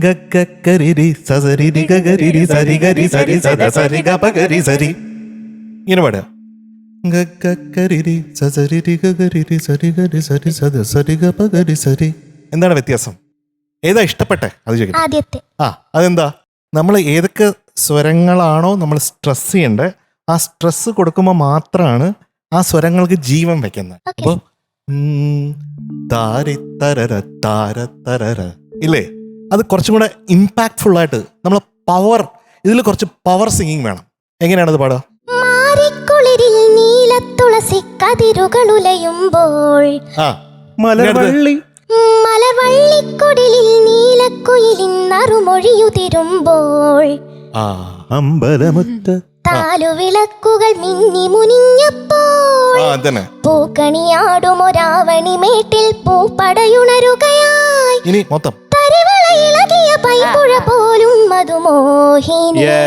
ഗഗരിരി സസരിരി ഗഗരിരി സരി ഗരി സരി സദ സരി ഗപഗരി സരി. ഇങ്ങനെ പാടുക. ഗഗരിരി സസരിരി ഗഗരിരി സരി ഗരി സരി സദ സരി ഗപഗരി സരി. എന്താണ് വ്യത്യാസം? ഏതാ ഇഷ്ടപ്പെട്ടെ അത് ചോദിക്കട്ടെ. ആദ്യത്തെ. അതെന്താ? നമ്മൾ ഏതൊക്കെ സ്വരങ്ങളാണോ നമ്മൾ സ്ട്രെസ് ചെയ്യേണ്ടത്, ആ സ്ട്രെസ് കൊടുക്കുമ്പോൾ മാത്രമാണ് ആ സ്വരങ്ങൾക്ക് ജീവൻ വെക്കുന്നത്. അപ്പൊ താരിത്തരര താരത്തരര ഇല്ലേ, അത് കുറച്ചും കൂടെ ഇമ്പാക്ട്ഫുൾ ആയിട്ട് നമ്മൾ പവർ, ഇതിൽ കുറച്ച് പവർ സിംഗിങ് വേണം. എങ്ങനെയാണത് പാടുക? മാറിക്കുളിരിൽ നീലത്തുളസി കതിരുകളുലയുമ്പോൾ മലർവള്ളി മലർവള്ളിക്കുടിലിൽ നീലക്കുയിലിൻ നറുമൊഴിയുതിരുമ്പോൾ അമ്പലമുറ്റ താലുവിളക്കുകൾ മിന്നി മുനിഞ്ഞപ്പോൾ പൂക്കണിയാടുമൊരാവണി മേട്ടിൽ പൂപ്പടയുണരുകയായി. ഇനി മൊത്തം തരിവളയിളകിയ പൈപ്പുഴ പോലും മധുമോഹിനിയായി.